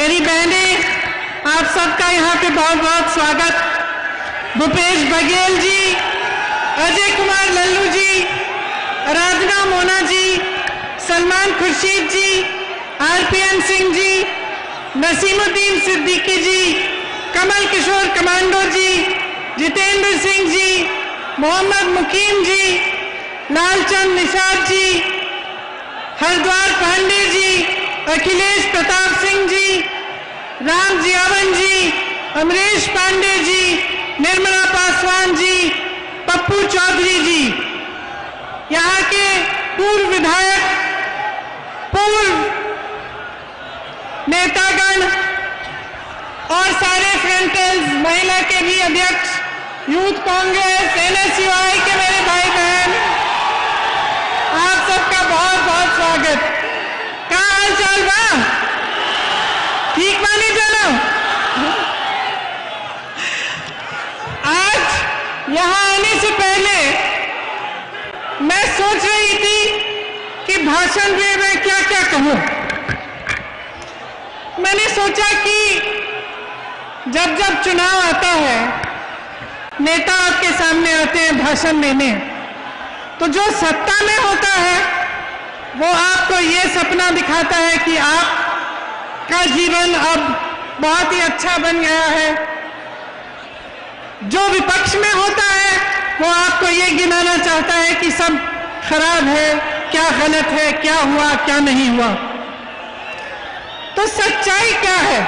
मेरी बहनें, आप सबका यहाँ पे बहुत बहुत स्वागत। भूपेश बघेल जी, अजय कुमार लल्लू जी, आराधना मोना जी, सलमान खुर्शीद जी, आरपीएन सिंह जी, नसीमुद्दीन सिद्दीकी जी, कमल किशोर कमांडो जी, जितेंद्र सिंह जी, मोहम्मद मुकीम जी, लालचंद निषाद जी, हरद्वार पांडे जी, अखिलेश प्रताप सिंह जी, राम जियावन जी, अमरीश पांडे जी, निर्मला पासवान जी, पप्पू चौधरी जी, यहाँ के पूर्व विधायक, पूर्व नेतागण और सारे फ्रंटल्स, महिला के भी अध्यक्ष, यूथ कांग्रेस, एनएसयूआई के मेरे भाई बहन, आप सबका बहुत बहुत स्वागत। क्या हाल चाल बा? ठीक मानी जानो? आज यहाँ आने से पहले मैं सोच रही थी कि भाषण में मैं क्या क्या कहूँ। मैंने सोचा कि जब जब चुनाव आता है, नेता आपके सामने आते हैं भाषण देने, तो जो सत्ता में होता है वो आपको ये सपना दिखाता है कि आपका जीवन अब बहुत ही अच्छा बन गया है। जो विपक्ष में होता है वो आपको ये गिनाना चाहता है कि सब खराब है, क्या गलत है, क्या हुआ, क्या नहीं हुआ। तो सच्चाई क्या है?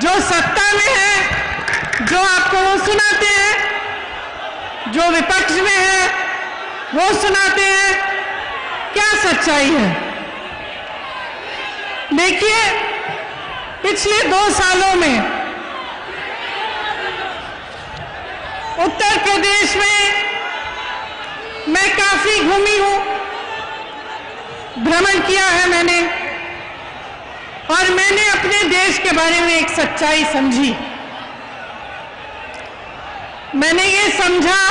जो सत्ता में है, जो आपको वो सुनाते हैं, जो विपक्ष में है वो सुनाते हैं। क्या सच्चाई है? देखिए, पिछले 2 सालों में उत्तर प्रदेश में मैं काफी घूमी हूं, भ्रमण किया है मैंने, और मैंने अपने देश के बारे में एक सच्चाई समझी। मैंने ये समझा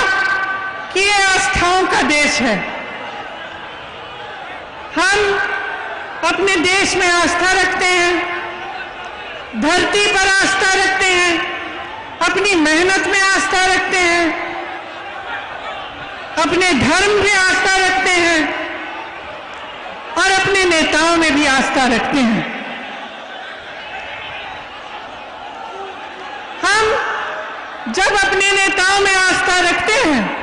कि ये आस्थाओं का देश है। हम अपने देश में आस्था रखते हैं, धरती पर आस्था रखते हैं, अपनी मेहनत में आस्था रखते हैं, अपने धर्म में आस्था रखते हैं और अपने नेताओं में भी आस्था रखते हैं। हम जब अपने नेताओं में आस्था रखते हैं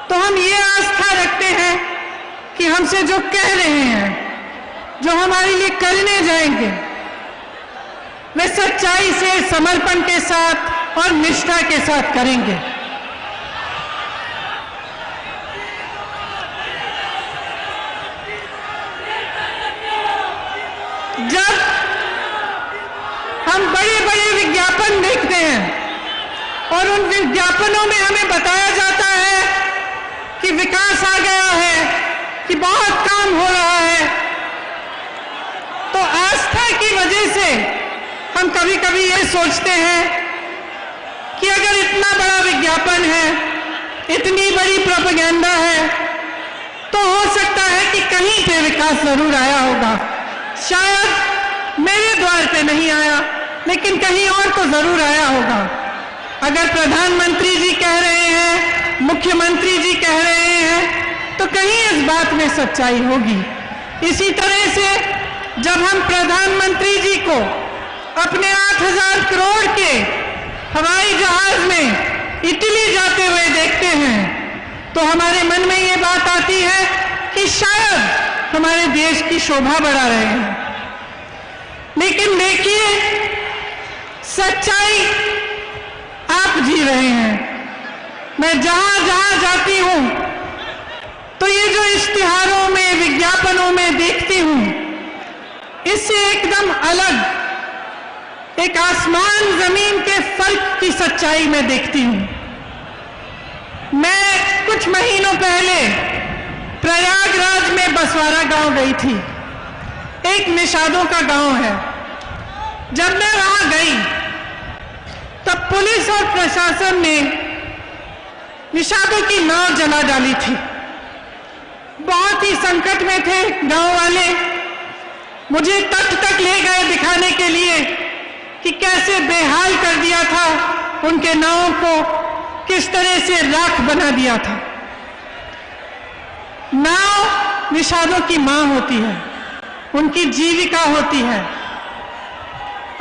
तो हम ये आस्था रखते हैं कि हमसे जो कह रहे हैं, जो हमारे लिए करने जाएंगे, वे सच्चाई से, समर्पण के साथ और निष्ठा के साथ करेंगे। जब हम बड़े बड़े विज्ञापन देखते हैं और उन विज्ञापनों में हमें बताया जाता है कि विकास आ गया है, कि बहुत काम हो रहा है, तो आस्था की वजह से हम कभी कभी ये सोचते हैं कि अगर इतना बड़ा विज्ञापन है, इतनी बड़ी प्रोपेगेंडा है, तो हो सकता है कि कहीं पे विकास जरूर आया होगा। शायद मेरे द्वार पे नहीं आया, लेकिन कहीं और तो जरूर आया होगा। अगर प्रधानमंत्री जी कह रहे हैं, मुख्यमंत्री जी कह रहे हैं, तो कहीं इस बात में सच्चाई होगी। इसी तरह से जब हम प्रधानमंत्री जी को अपने 8,000 करोड़ के हवाई जहाज में इटली जाते हुए देखते हैं, तो हमारे मन में ये बात आती है कि शायद हमारे देश की शोभा बढ़ा रहे हैं। लेकिन देखिए, सच्चाई आप जी रहे हैं। मैं जहां जहां जाती हूं तो ये जो इश्तिहारों में, विज्ञापनों में देखती हूं, इससे एकदम अलग, एक आसमान जमीन के फर्क की सच्चाई में देखती हूं। मैं कुछ महीनों पहले प्रयागराज में बसवारा गांव गई थी। एक निषादों का गांव है। जब मैं वहां गई तब पुलिस और प्रशासन ने निषादों की नाव जला डाली थी। बहुत ही संकट में थे गांव वाले, मुझे तट तक ले गए दिखाने के लिए कि कैसे बेहाल कर दिया था उनके नावों को, किस तरह से राख बना दिया था। नाव निषादों की मां होती है, उनकी जीविका होती है।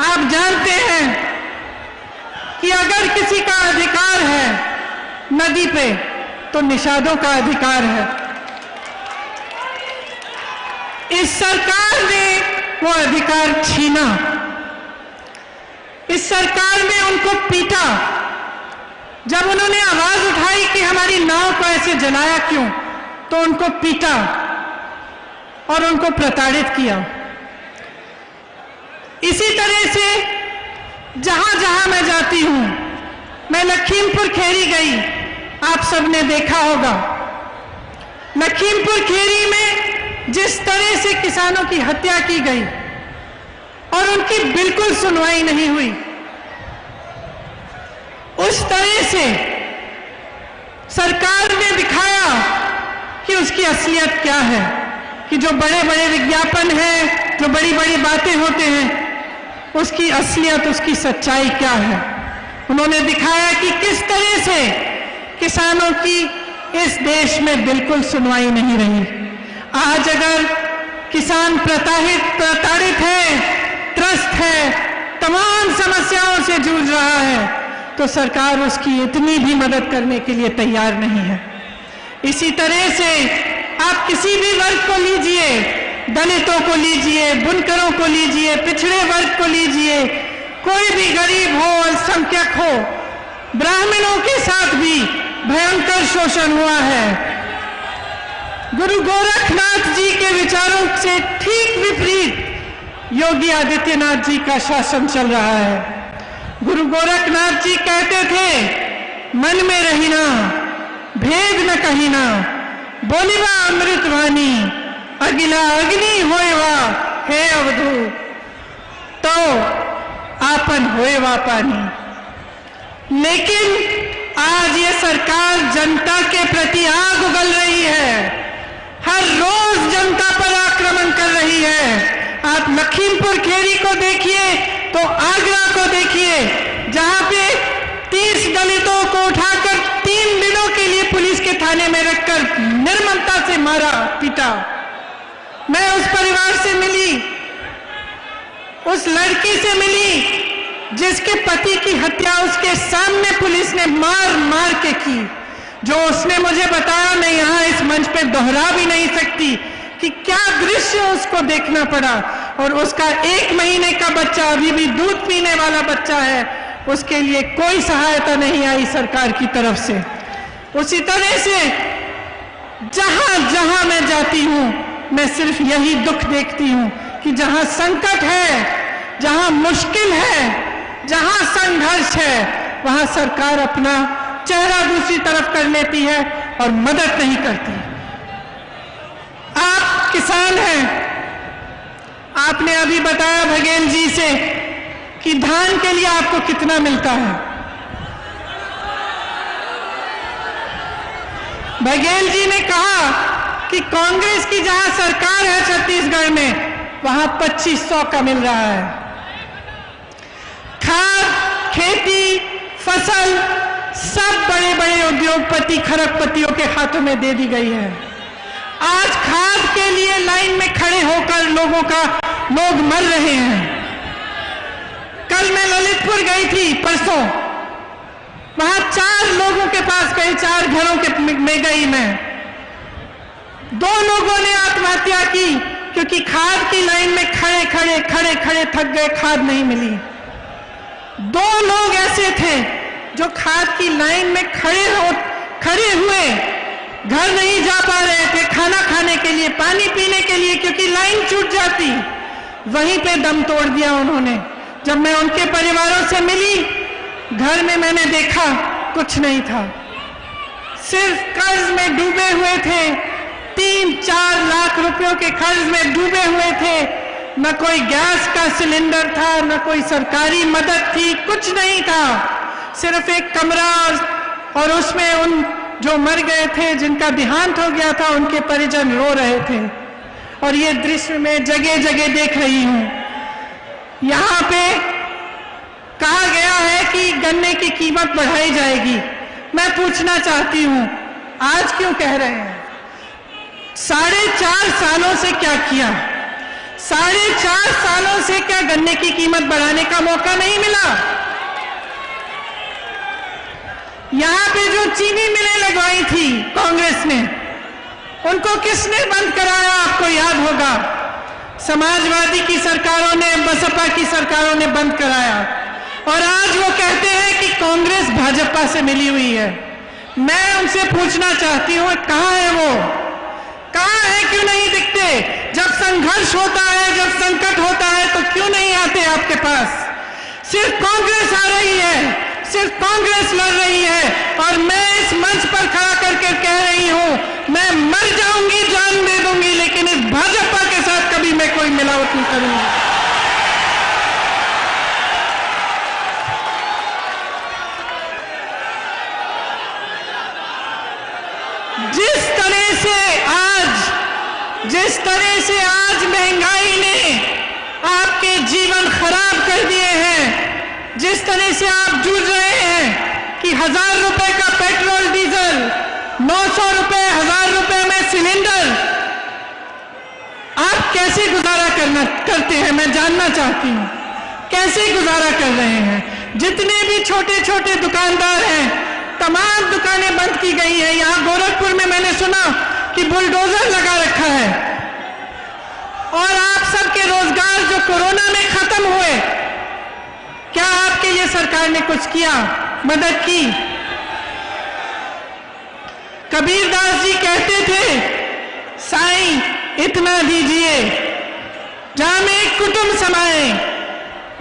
आप जानते हैं कि अगर किसी का अधिकार है नदी पे तो निषादों का अधिकार है। इस सरकार ने वो अधिकार छीना, इस सरकार ने उनको पीटा। जब उन्होंने आवाज उठाई कि हमारी नाव को ऐसे जलाया क्यों, तो उनको पीटा और उनको प्रताड़ित किया। इसी तरह से जहां जहां मैं जाती हूं, मैं लखीमपुर खेरी गई, आप सबने देखा होगा। लखीमपुर खेरी में जिस तरह से किसानों की हत्या की गई और उनकी बिल्कुल सुनवाई नहीं हुई, उस तरह से सरकार ने दिखाया कि उसकी असलियत क्या है, कि जो बड़े बड़े विज्ञापन हैं, जो बड़ी बड़ी बातें होते हैं, उसकी असलियत, उसकी सच्चाई क्या है। उन्होंने दिखाया कि किस तरह से किसानों की इस देश में बिल्कुल सुनवाई नहीं रही। आज अगर किसान प्रताड़ित है, त्रस्त है, तमाम समस्याओं से जूझ रहा है, तो सरकार उसकी इतनी भी मदद करने के लिए तैयार नहीं है। इसी तरह से आप किसी भी वर्ग को लीजिए, दलितों को लीजिए, बुनकरों को लीजिए, पिछड़े वर्ग को लीजिए, कोई भी गरीब हो, अल्पसंख्यक हो, ब्राह्मणों के साथ भी भयंकर शोषण हुआ है। गुरु गोरखनाथ जी के विचारों से ठीक विपरीत योगी आदित्यनाथ जी का शासन चल रहा है। गुरु गोरखनाथ जी कहते थे, मन में रहिना, भेद न कहिना, बोलिवा अमृत वाणी, अगिला अग्नि होएवा हे अवधूत, तो आपन होएवा पानी। लेकिन आज ये सरकार जनता के प्रति आग उगल रही है, हर रोज जनता पर आक्रमण कर रही है। आप लखीमपुर खेरी को देखिए तो आगरा को देखिए, जहां पे 30 दलितों को उठाकर 3 दिनों के लिए पुलिस के थाने में रखकर निर्ममता से मारा, पीटा। मैं उस परिवार से मिली, उस लड़की से मिली जिसके पति की हत्या उसके सामने पुलिस ने मार मार के की। जो उसने मुझे बताया, मैं यहां इस मंच पे दोहरा भी नहीं सकती कि क्या दृश्य उसको देखना पड़ा। और उसका 1 महीने का बच्चा, अभी भी दूध पीने वाला बच्चा है, उसके लिए कोई सहायता नहीं आई सरकार की तरफ से। उसी तरह से जहां जहां मैं जाती हूं, मैं सिर्फ यही दुख देखती हूं कि जहां संकट है, जहां मुश्किल है, जहां संघर्ष है, वहां सरकार अपना चेहरा दूसरी तरफ कर लेती है और मदद नहीं करती। आप किसान हैं, आपने अभी बताया बघेल जी से कि धान के लिए आपको कितना मिलता है। बघेल जी ने कहा कि कांग्रेस की जहां सरकार है छत्तीसगढ़ में, वहां 2500 का मिल रहा है। खाद, खेती, फसल सब बड़े बड़े उद्योगपति, खरबपतियों के हाथों में दे दी गई है। आज खाद के लिए लाइन में खड़े होकर लोग मर रहे हैं। कल मैं ललितपुर गई थी, परसों, वहां 4 लोगों के पास गई, 4 घरों के में गई मैं। 2 लोगों ने आत्महत्या की क्योंकि खाद की लाइन में खड़े थक गए, खाद नहीं मिली। 2 लोग ऐसे थे जो खाद की लाइन में खड़े हुए, घर नहीं जा पा रहे थे खाना खाने के लिए, पानी पीने के लिए, क्योंकि लाइन छूट जाती। वहीं पे दम तोड़ दिया उन्होंने। जब मैं उनके परिवारों से मिली, घर में मैंने देखा कुछ नहीं था, सिर्फ कर्ज में डूबे हुए थे। 3-4 लाख रुपयों के कर्ज में डूबे हुए थे। न कोई गैस का सिलेंडर था, न कोई सरकारी मदद थी, कुछ नहीं था। सिर्फ एक कमरा और उसमें उन जो मर गए थे, जिनका देहांत हो गया था, उनके परिजन रो रहे थे। और ये दृश्य मैं जगह जगह देख रही हूं। यहां पे कहा गया है कि गन्ने की कीमत बढ़ाई जाएगी। मैं पूछना चाहती हूं, आज क्यों कह रहे हैं? 4.5 सालों से क्या किया? 4.5 सालों से क्या गन्ने की कीमत बढ़ाने का मौका नहीं मिला? यहां पे जो चीनी मिलें लगवाई थी कांग्रेस ने, उनको किसने बंद कराया? आपको याद होगा, समाजवादी की सरकारों ने, बसपा की सरकारों ने बंद कराया। और आज वो कहते हैं कि कांग्रेस भाजपा से मिली हुई है। मैं उनसे पूछना चाहती हूं, कहां है वो? कहां है? क्यों नहीं दिखते? जब संघर्ष होता है, जब संकट होता है, तो क्यों नहीं आते आपके पास? सिर्फ कांग्रेस आ रही है, सिर्फ कांग्रेस लड़ रही है। और मैं इस मंच पर खड़ा करके कह रही हूं, मैं मर जाऊंगी, जान दे दूंगी, लेकिन इस भाजपा के साथ कभी मैं कोई मिलावट नहीं करूंगी। जिस तरह से आज महंगाई ने आपके जीवन खराब कर दिए हैं, जिस तरह से आप जूझ रहे हैं कि 1000 रुपए का पेट्रोल डीजल, 900 रुपए, 1000 रुपए में सिलेंडर, आप कैसे गुजारा करते हैं? मैं जानना चाहती हूं, कैसे गुजारा कर रहे हैं? जितने भी छोटे छोटे दुकानदार हैं, तमाम दुकानें बंद की गई हैं। यहां गोरखपुर में मैंने सुना कि बुलडोजर लगा रखा है। और आप सबके रोजगार जो कोरोना में खत्म हुए, क्या आपके लिए सरकार ने कुछ किया, मदद की? कबीरदास जी कहते थे, साईं इतना दीजिए जामे कुटुंब समाए।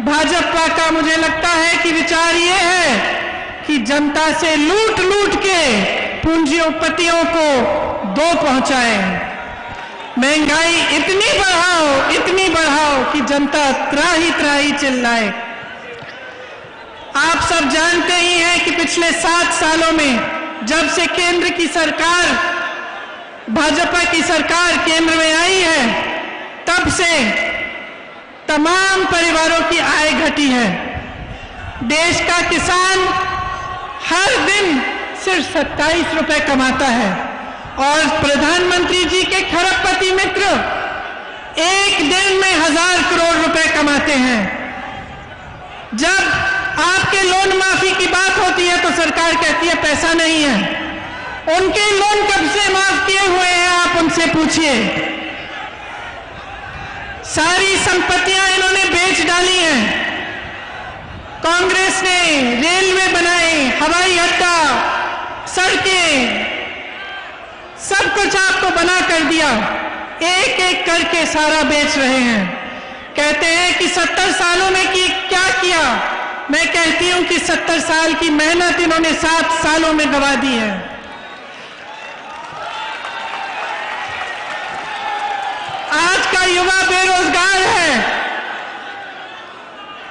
भाजपा का मुझे लगता है कि विचार ये है कि जनता से लूट लूट के पूंजीपतियों को दो पहुंचाए। महंगाई इतनी बढ़ाओ कि जनता त्राही त्राही चिल्लाए। आप सब जानते ही हैं कि पिछले 7 सालों में, जब से केंद्र की सरकार, भाजपा की सरकार केंद्र में आई है, तब से तमाम परिवारों की आय घटी है। देश का किसान हर दिन सिर्फ 27 रुपए कमाता है और प्रधानमंत्री जी के खरबपति मित्र एक दिन में 1000 करोड़ रुपए कमाते हैं। जब आपके लोन माफी की बात होती है तो सरकार कहती है पैसा नहीं है। उनके लोन कब से माफ किए हुए हैं, आप उनसे पूछिए। सारी संपत्तियां इन्होंने बेच डाली हैं। कांग्रेस ने रेलवे बनाए, हवाई अड्डा, सड़कें, सब कुछ आपको बना कर दिया। एक एक करके सारा बेच रहे हैं। कहते हैं कि 70 सालों में क्या किया? मैं कहती हूं कि 70 साल की मेहनत इन्होंने 7 सालों में गवा दी है। आज का युवा बेरोजगार है।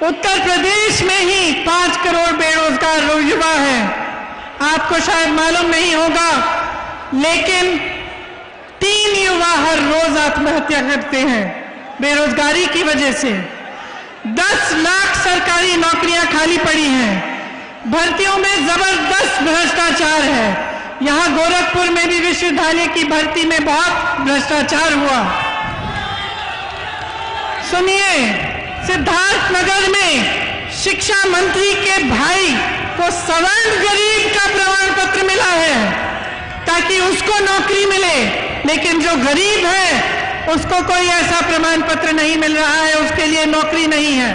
उत्तर प्रदेश में ही 5 करोड़ बेरोजगार युवा हैं। आपको शायद मालूम नहीं होगा, लेकिन 3 युवा हर रोज आत्महत्या करते हैं बेरोजगारी की वजह से। 10 लाख सरकारी नौकरियां खाली पड़ी हैं। भर्तियों में जबरदस्त भ्रष्टाचार है। यहां गोरखपुर में भी विश्वविद्यालय की भर्ती में बहुत भ्रष्टाचार हुआ। सुनिए, सिद्धार्थनगर में शिक्षा मंत्री के भाई को सवर्ण गरीब का प्रमाण पत्र मिला है ताकि उसको नौकरी मिले, लेकिन जो गरीब है उसको कोई ऐसा प्रमाण पत्र नहीं मिल रहा है, उसके लिए नौकरी नहीं है।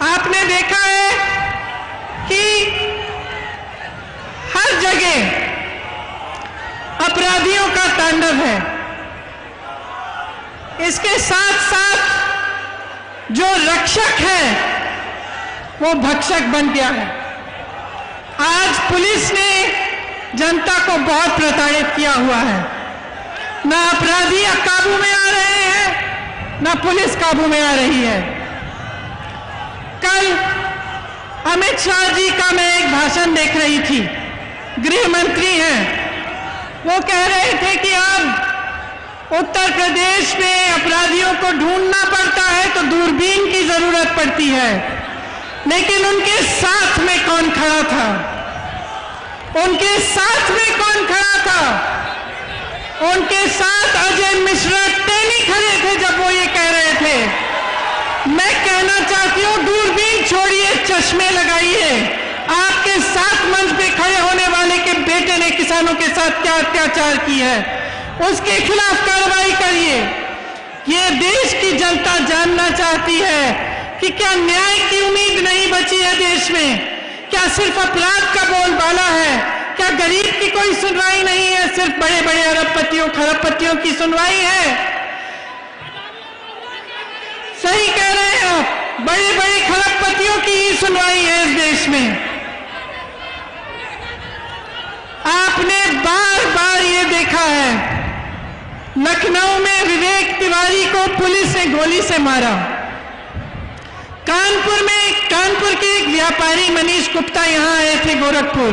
आपने देखा है कि हर जगह अपराधियों का तांडव है। इसके साथ साथ जो रक्षक है वो भक्षक बन गया है। आज पुलिस ने जनता को बहुत प्रताड़ित किया हुआ है। ना अपराधी काबू में आ रहे हैं, ना पुलिस काबू में आ रही है। कल अमित शाह जी का मैं एक भाषण देख रही थी, गृह मंत्री हैं। वो कह रहे थे कि अब उत्तर प्रदेश में अपराधियों को ढूंढना पड़ता है तो दूरबीन की जरूरत पड़ती है, लेकिन उनके साथ में कौन खड़ा था? उनके साथ में कौन खड़ा था? उनके साथ अजय मिश्रा टेनी खड़े थे जब वो ये कह रहे थे। मैं कहना चाहती हूं, दूरबीन छोड़िए, चश्मे लगाइए। आपके साथ मंच पे खड़े होने वाले के बेटे ने किसानों के साथ क्या अत्याचार की है, उसके खिलाफ कार्रवाई करिए। ये देश की जनता जानना चाहती है कि क्या न्याय की उम्मीद नहीं बची है देश में? क्या सिर्फ अपराध का बोलबाला है? क्या गरीब की कोई सुनवाई नहीं है? सिर्फ बड़े बड़े अरबपतियों खरबपतियों की सुनवाई है? सही कह रहे हैं आप, बड़े बड़े खरबपतियों की ही सुनवाई है इस देश में। आपने बार बार ये देखा है, लखनऊ में विवेक तिवारी को पुलिस ने गोली से मारा। कानपुर के एक व्यापारी मनीष गुप्ता यहां आए थे गोरखपुर,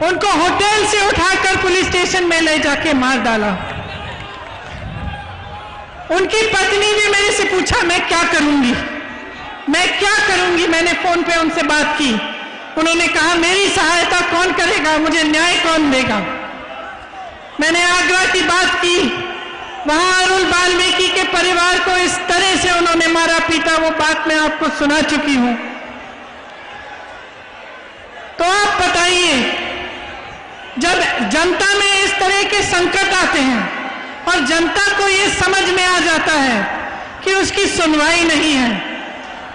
उनको होटल से उठाकर पुलिस स्टेशन में ले जाके मार डाला। उनकी पत्नी ने मेरे से पूछा, मैं क्या करूंगी, मैं क्या करूंगी? मैंने फोन पे उनसे बात की। उन्होंने कहा, मेरी सहायता कौन करेगा, मुझे न्याय कौन देगा? मैंने आगरा की बात की, वहां अरुण वाल्मीकि के परिवार को इस तरह से उन्होंने मारा पीटा, वो बात मैं आपको सुना चुकी हूं। तो आप बताइए, जब जनता में इस तरह के संकट आते हैं और जनता को ये समझ में आ जाता है कि उसकी सुनवाई नहीं है,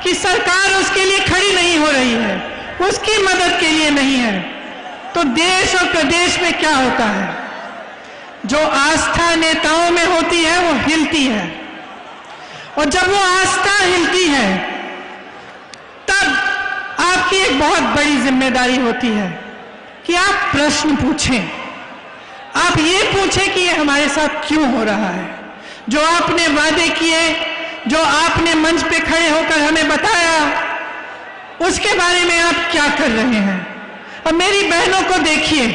कि सरकार उसके लिए खड़ी नहीं हो रही है, उसकी मदद के लिए नहीं है, तो देश और प्रदेश में क्या होता है? जो आस्था नेताओं में होती है वो हिलती है, और जब वो आस्था हिलती है तब आपकी एक बहुत बड़ी जिम्मेदारी होती है कि आप प्रश्न पूछें। आप ये पूछें कि ये हमारे साथ क्यों हो रहा है। जो आपने वादे किए, जो आपने मंच पे खड़े होकर हमें बताया, उसके बारे में आप क्या कर रहे हैं? अब मेरी बहनों को देखिए,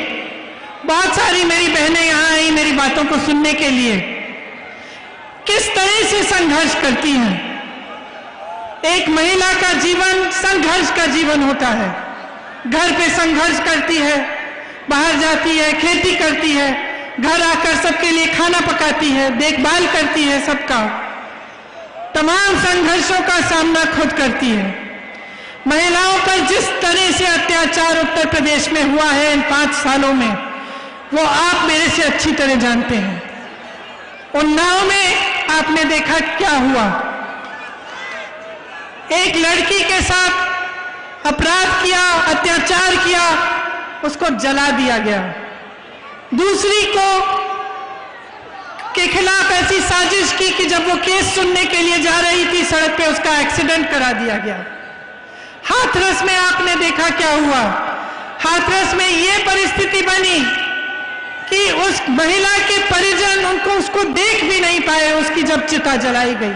बहुत सारी मेरी बहनें यहां आई मेरी बातों को सुनने के लिए, किस तरह से संघर्ष करती हैं। एक महिला का जीवन संघर्ष का जीवन होता है। घर पे संघर्ष करती है, बाहर जाती है, खेती करती है, घर आकर सबके लिए खाना पकाती है, देखभाल करती है, सबका तमाम संघर्षों का सामना खुद करती है। महिलाओं पर जिस तरह से अत्याचार उत्तर प्रदेश में हुआ है इन 5 सालों में, वो आप मेरे से अच्छी तरह जानते हैं। उन्नाव में आपने देखा क्या हुआ। एक लड़की के साथ अपराध किया, अत्याचार किया, उसको जला दिया गया। दूसरी को के खिलाफ ऐसी साजिश की कि जब वो केस सुनने के लिए जा रही थी सड़क पे, उसका एक्सीडेंट करा दिया गया। हाथरस में आपने देखा क्या हुआ। हाथरस में ये परिस्थिति बनी कि उस महिला के परिजन उसको देख भी नहीं पाए, उसकी जब चिता जलाई गई।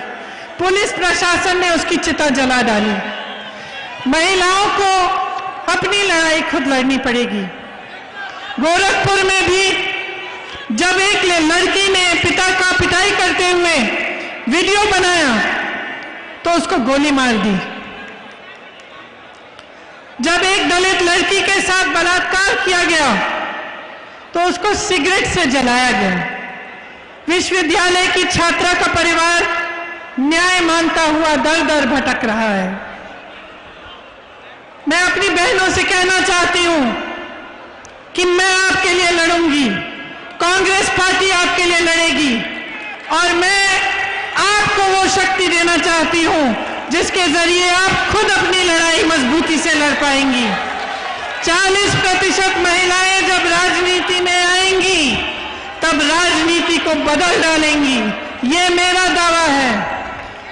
पुलिस प्रशासन ने उसकी चिता जला डाली। महिलाओं को अपनी लड़ाई खुद लड़नी पड़ेगी। गोरखपुर में भी जब एक लड़की ने पिता का पिटाई करते हुए वीडियो बनाया तो उसको गोली मार दी। जब एक दलित लड़की के साथ बलात्कार किया गया तो उसको सिगरेट से जलाया गया। विश्वविद्यालय की छात्रा का परिवार न्याय मांगता हुआ दर दर भटक रहा है। मैं अपनी बहनों से कहना चाहती हूं कि मैं आपके लिए लड़ूंगी, कांग्रेस पार्टी आपके लिए लड़ेगी, और मैं आपको वो शक्ति देना चाहती हूं जिसके जरिए आप खुद अपनी लड़ाई मजबूती से लड़ पाएंगी। 40% महिलाएं जब राजनीति में आएंगी तब राजनीति को बदल डालेंगी, ये मेरा दावा है,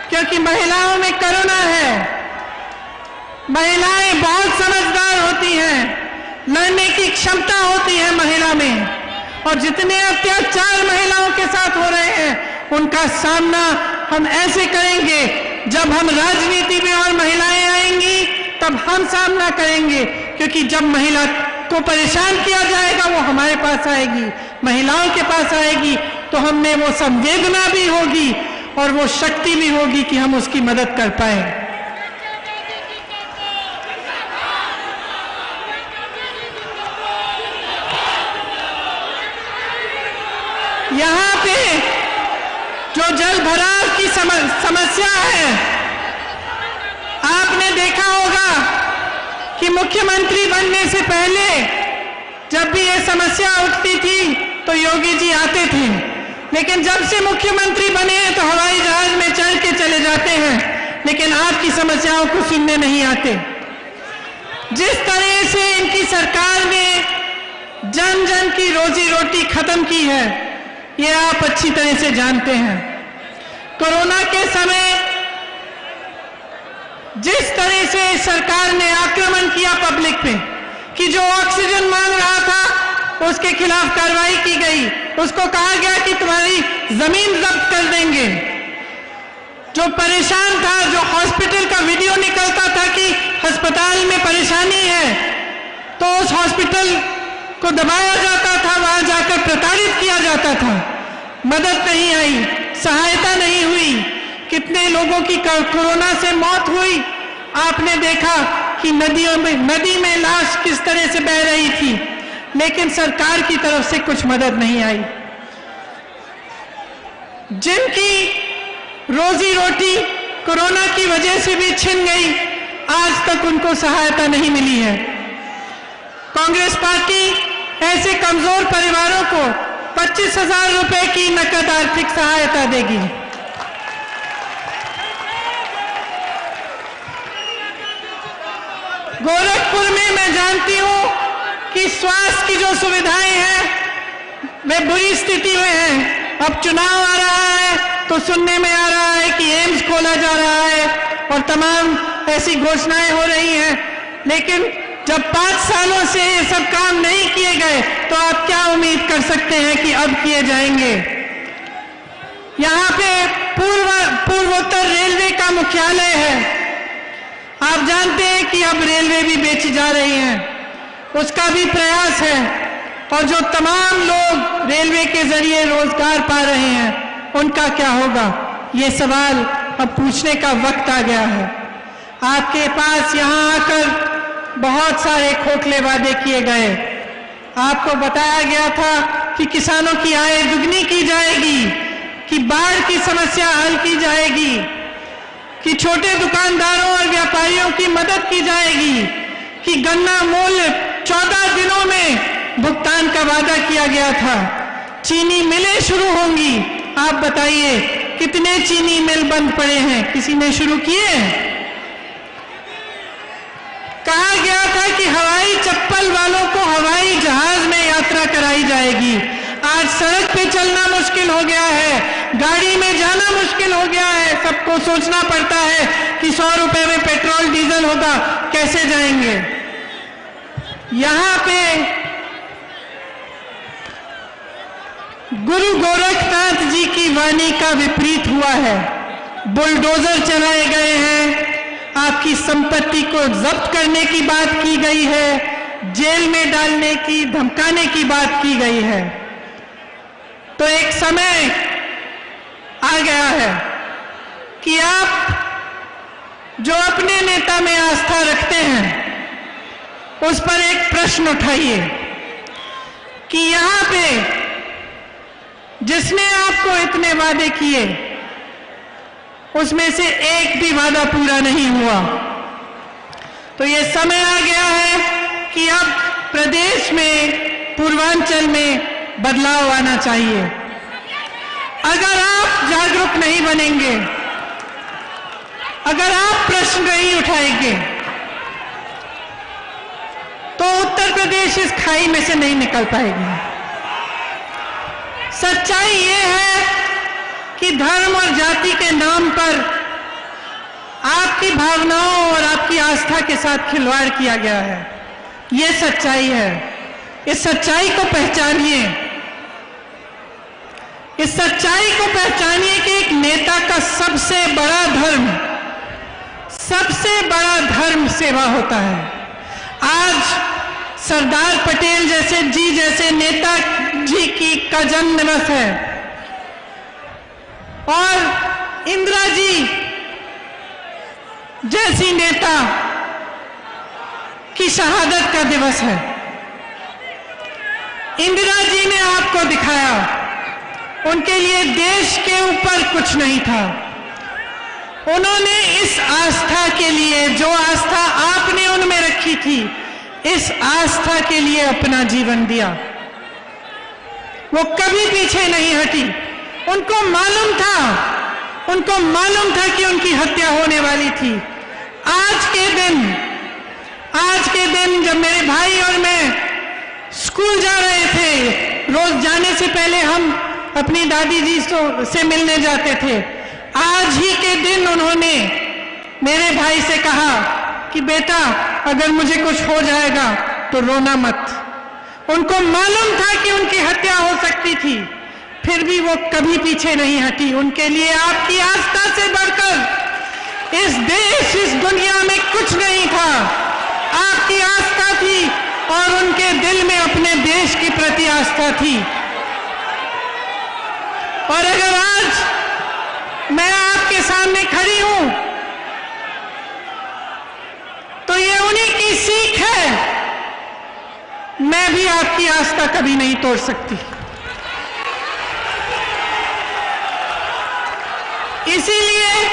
क्योंकि महिलाओं में करुणा है। महिलाएं बहुत समझदार होती हैं, लड़ने की क्षमता होती है महिला में, और जितने अत्याचार महिलाओं के साथ हो रहे हैं उनका सामना हम ऐसे करेंगे, जब हम राजनीति में और महिलाएं आएंगी तब हम सामना करेंगे, क्योंकि जब महिला को परेशान किया जाएगा वो हमारे पास आएगी, महिलाओं के पास आएगी, तो हमने वो संवेदना भी होगी और वो शक्ति भी होगी कि हम उसकी मदद कर पाए। यहाँ पे जो जल भराव की समस्या है, आपने देखा होगा कि मुख्यमंत्री बनने से पहले जब भी ये समस्या उठती थी तो योगी जी आते थे, लेकिन जब से मुख्यमंत्री बने हैं तो हवाई जहाज में चढ़ के चले जाते हैं, लेकिन आपकी समस्याओं को सुनने नहीं आते। जिस तरह से इनकी सरकार ने जन जन की रोजी रोटी खत्म की है, ये आप अच्छी तरह से जानते हैं। कोरोना के समय जिस तरह से सरकार ने आक्रमण किया पब्लिक पे कि जो ऑक्सीजन मांग रहा था उसके खिलाफ कार्रवाई की गई, उसको कहा गया कि तुम्हारी जमीन जब्त कर देंगे। जो परेशान था, जो हॉस्पिटल का वीडियो निकलता था कि अस्पताल में परेशानी है, तो उस हॉस्पिटल को दबाया जाता था, वहां जाकर प्रताड़ित किया जाता था। मदद नहीं आई, सहायता नहीं हुई, कितने लोगों की कोरोना से मौत हुई। आपने देखा कि नदी में लाश किस तरह से बह रही थी, लेकिन सरकार की तरफ से कुछ मदद नहीं आई। जिनकी रोजी रोटी कोरोना की वजह से भी छिन गई, आज तक उनको सहायता नहीं मिली है। कांग्रेस पार्टी ऐसे कमजोर परिवारों को 25,000 रुपए की नकद आर्थिक सहायता देगी। गोरखपुर में मैं जानती हूं कि स्वास्थ्य की जो सुविधाएं हैं वे बुरी स्थिति में हैं। अब चुनाव आ रहा है तो सुनने में आ रहा है कि एम्स खोला जा रहा है और तमाम ऐसी घोषणाएं हो रही हैं, लेकिन जब 5 सालों से ये सब काम नहीं किए गए तो आप क्या उम्मीद कर सकते हैं कि अब किए जाएंगे। यहाँ पे पूर्वोत्तर रेलवे का मुख्यालय है। आप जानते हैं कि अब रेलवे भी बेची जा रही है, उसका भी प्रयास है, और जो तमाम लोग रेलवे के जरिए रोजगार पा रहे हैं उनका क्या होगा, ये सवाल अब पूछने का वक्त आ गया है। आपके पास यहाँ आकर बहुत सारे खोखले वादे किए गए। आपको बताया गया था कि किसानों की आय दुगनी की जाएगी, कि बाढ़ की समस्या हल की जाएगी, कि छोटे दुकानदारों और व्यापारियों की मदद की जाएगी, कि गन्ना मूल्य 14 दिनों में भुगतान का वादा किया गया था। चीनी मिलें शुरू होंगी। आप बताइए कितने चीनी मिल बंद पड़े हैं, किसी ने शुरू किए? कहा गया था कि हवाई चप्पल वालों को हवाई जहाज में यात्रा कराई जाएगी। आज सड़क पे चलना मुश्किल हो गया है, गाड़ी में जाना मुश्किल हो गया है। सबको सोचना पड़ता है कि 100 रुपए में पेट्रोल डीजल होगा, कैसे जाएंगे। यहाँ पे गुरु गोरखनाथ जी की वाणी का विपरीत हुआ है। बुलडोजर चलाए गए हैं, आपकी संपत्ति को जब्त करने की बात की गई है, जेल में डालने की, धमकाने की बात की गई है। तो एक समय आ गया है कि आप जो अपने नेता में आस्था रखते हैं उस पर एक प्रश्न उठाइए कि यहाँ पे जिसने आपको इतने वादे किए उसमें से एक भी वादा पूरा नहीं हुआ। तो ये समय आ गया है कि अब प्रदेश में, पूर्वांचल में बदलाव आना चाहिए। अगर आप जागरूक नहीं बनेंगे, अगर आप प्रश्न नहीं उठाएंगे, तो उत्तर प्रदेश इस खाई में से नहीं निकल पाएगी। सच्चाई ये है कि धर्म और जाति के नाम पर आपकी भावनाओं और आपकी आस्था के साथ खिलवाड़ किया गया है। ये सच्चाई है। इस सच्चाई को पहचानिए। इस सच्चाई को पहचानिए कि एक नेता का सबसे बड़ा धर्म सेवा होता है। आज सरदार पटेल जैसे नेता जी का जन्म दिवस है। और इंदिरा जी जैसी नेता की शहादत का दिवस है। इंदिरा जी ने आपको दिखाया, उनके लिए देश के ऊपर कुछ नहीं था। उन्होंने इस आस्था के लिए, जो आस्था आपने उनमें रखी थी, इस आस्था के लिए अपना जीवन दिया। वो कभी पीछे नहीं हटी। उनको मालूम था कि उनकी हत्या होने वाली थी। आज के दिन जब मेरे भाई और मैं स्कूल जा रहे थे, रोज जाने से पहले हम अपनी दादी जी से मिलने जाते थे। आज ही के दिन उन्होंने मेरे भाई से कहा कि बेटा, अगर मुझे कुछ हो जाएगा तो रोना मत। उनको मालूम था कि उनकी हत्या हो सकती थी, फिर भी वो कभी पीछे नहीं हटी। उनके लिए आपकी आस्था से बढ़कर इस देश, इस दुनिया में कुछ नहीं था। आपकी आस्था थी और उनके दिल में अपने देश के प्रति आस्था थी। और अगर आज मैं आपके सामने खड़ी हूं तो ये उन्हीं की सीख है। मैं भी आपकी आस्था कभी नहीं तोड़ सकती। इसीलिए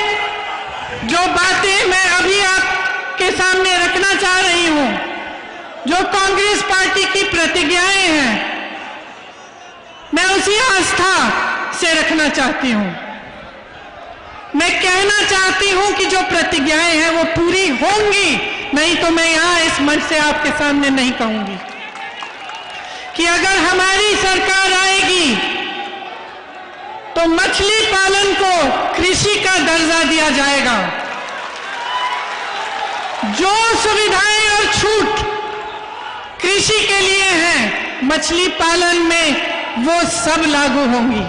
जो बातें मैं अभी आपके सामने रखना चाह रही हूं, जो कांग्रेस पार्टी की प्रतिज्ञाएं हैं, मैं उसी आस्था से रखना चाहती हूं। मैं कहना चाहती हूं कि जो प्रतिज्ञाएं हैं वो पूरी होंगी, नहीं तो मैं यहां इस मंच से आपके सामने नहीं कहूंगी कि अगर हमारी सरकार आएगी तो मछली पालन को कृषि का दर्जा दिया जाएगा। जो सुविधाएं और छूट कृषि के लिए हैं, मछली पालन में वो सब लागू होंगी।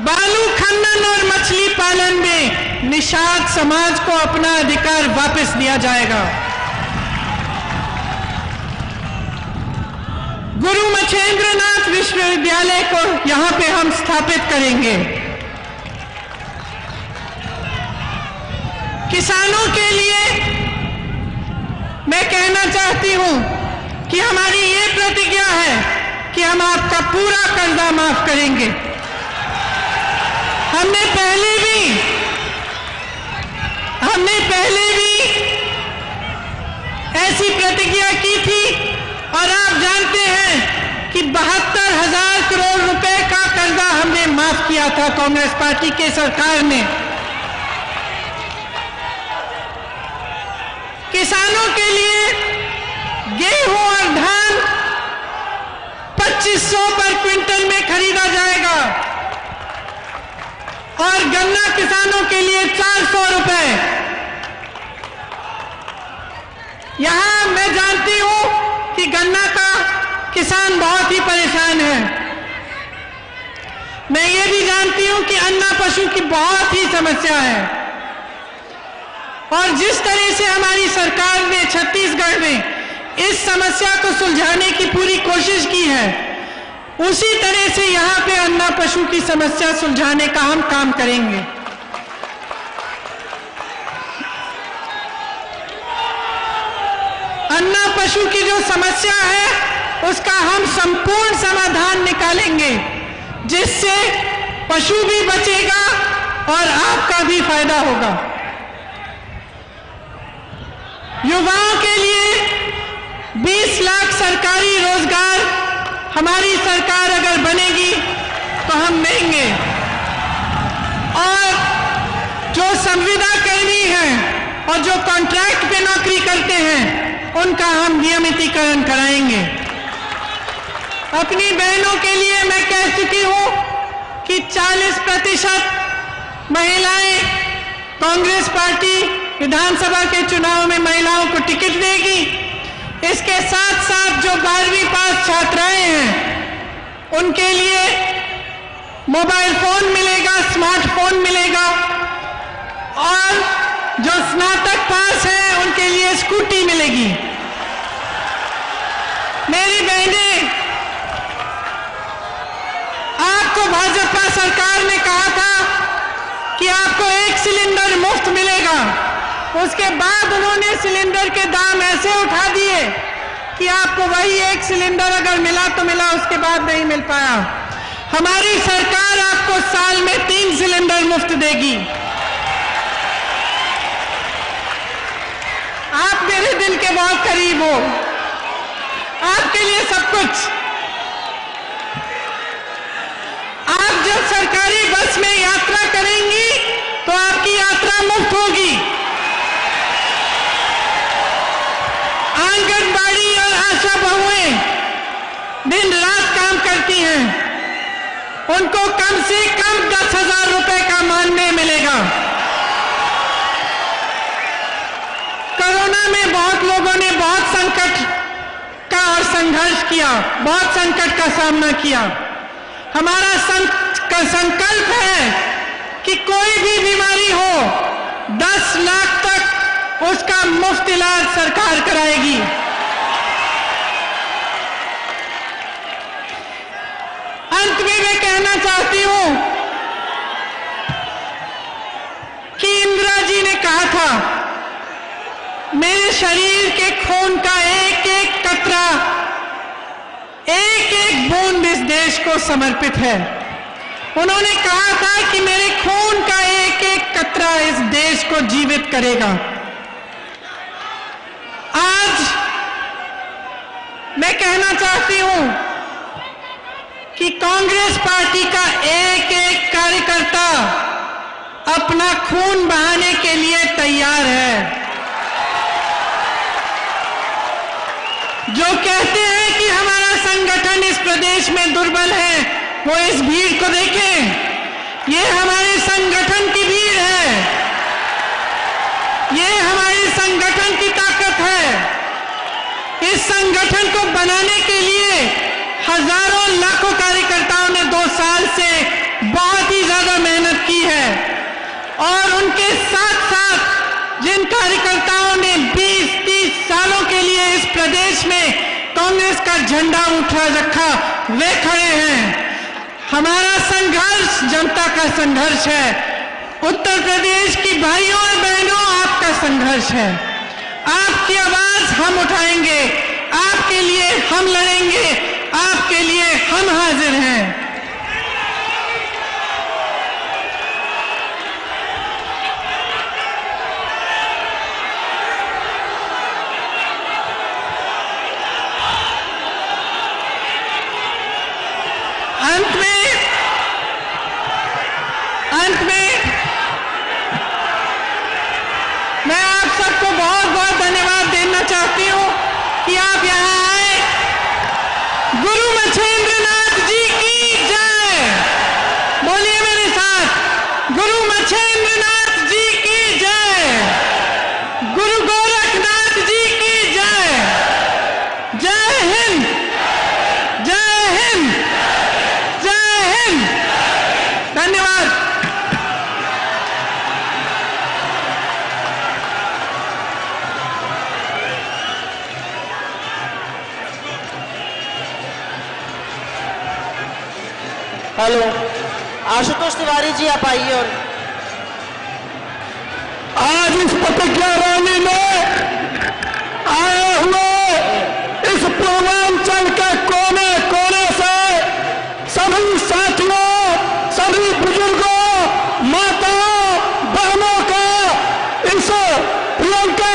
बालू खनन और मछली पालन में निषाद समाज को अपना अधिकार वापस दिया जाएगा। गुरु मच्छेंद्रनाथ विश्वविद्यालय को यहां पे हम स्थापित करेंगे। किसानों के लिए मैं कहना चाहती हूं कि हमारी ये प्रतिज्ञा है कि हम आपका पूरा कर्जा माफ करेंगे। हमने पहले भी ऐसी प्रतिज्ञा की थी और आप जानते हैं कि 72,000 करोड़ रुपए का कर्जा हमने माफ किया था कांग्रेस पार्टी के सरकार ने। किसानों के लिए गेहूं और धान 2500 पर क्विंटल में खरीदा जाएगा और गन्ना किसानों के लिए 400 रुपए। यहां मैं जानती हूं कि गन्ना का किसान बहुत ही परेशान है। मैं ये भी जानती हूं कि अन्ना पशु की बहुत ही समस्या है और जिस तरह से हमारी सरकार ने छत्तीसगढ़ में इस समस्या को सुलझाने की पूरी कोशिश की है, उसी तरह से यहां पे अन्ना पशु की समस्या सुलझाने का हम काम करेंगे। अन्ना पशु की जो समस्या है उसका हम संपूर्ण समाधान निकालेंगे, जिससे पशु भी बचेगा और आपका भी फायदा होगा। युवाओं के लिए 20 लाख सरकारी रोजगार हमारी सरकार अगर बनेगी तो हम देंगे और जो संविदा कर्मी हैं और जो कॉन्ट्रैक्ट पे नौकरी करते हैं उनका हम नियमितीकरण कराएंगे। अपनी बहनों के लिए मैं कह चुकी हूं कि 40% महिलाएं कांग्रेस पार्टी विधानसभा के चुनाव में महिलाओं को टिकट देगी। इसके साथ साथ जो 12वीं पास छात्राएं हैं उनके लिए मोबाइल फोन मिलेगा, स्मार्टफोन मिलेगा और जो स्नातक पास है उनके लिए स्कूटी मिलेगी। मेरी बहनें, आपको भाजपा सरकार ने कहा था आपको 1 सिलेंडर मुफ्त मिलेगा। उसके बाद उन्होंने सिलेंडर के दाम ऐसे उठा दिए कि आपको वही 1 सिलेंडर अगर मिला तो मिला, उसके बाद नहीं मिल पाया। हमारी सरकार आपको साल में 3 सिलेंडर मुफ्त देगी। आप मेरे दिल के बहुत करीब हो, आपके लिए सब कुछ। आप जब सरकारी बस में यात्रा करेंगी तो आपकी यात्रा मुफ्त होगी। आंगनबाड़ी और आशा बहुएं दिन रात काम करती हैं, उनको कम से कम 10,000 रुपए का मानदेय मिलेगा। कोरोना में बहुत लोगों ने बहुत संकट का और संघर्ष किया, बहुत संकट का सामना किया। हमारा संकल्प है कि कोई भी बीमारी हो 10 लाख तक उसका मुफ्त इलाज सरकार कराएगी। अंत में मैं कहना चाहती हूं कि इंदिरा जी ने कहा था, मेरे शरीर के खून का एक एक कतरा, एक एक बूंद इस देश को समर्पित है। उन्होंने कहा था कि मेरे खून का एक एक कतरा इस देश को जीवित करेगा। आज मैं कहना चाहती हूं कि कांग्रेस पार्टी का एक एक कार्यकर्ता अपना खून बहाने के लिए तैयार है। जो कहते हैं कि हमारा संगठन इस प्रदेश में दुर्बल है, वो इस भीड़ को देखें। ये हमारे संगठन की भीड़ है, ये हमारे संगठन की ताकत है। इस संगठन को बनाने के लिए हजारों लाखों कार्यकर्ताओं ने 2 साल से बहुत ही ज्यादा मेहनत की है, और उनके साथ साथ जिन कार्यकर्ताओं ने 20-30 सालों के लिए इस प्रदेश में कांग्रेस का झंडा उठा रखा, वे खड़े हैं। हमारा संघर्ष जनता का संघर्ष है। उत्तर प्रदेश की भाइयों और बहनों, आपका संघर्ष है। आपकी आवाज हम उठाएंगे, आपके लिए हम लड़ेंगे, आपके लिए हम हाजिर हैं। अंत में मैं आप सबको बहुत बहुत धन्यवाद देना चाहती हूं कि आप यहां आए। गुरु मच्छेंद्रनाथ जी की जय। बोलिए मेरे साथ, गुरु मच्छेंद्रनाथ जी की जय, गुरु गोरखनाथ जी की जय। जय हिंद, जय हिंद, जय हिंद। धन्यवाद। हेलो, आशुतोष तिवारी जी आप आइए। और आज इस प्रतिज्ञा रैली में आए हुए इस पूर्वांचल के कोने कोने से सभी साथियों, सभी बुजुर्गों, माताओं, बहनों का इस प्रियंका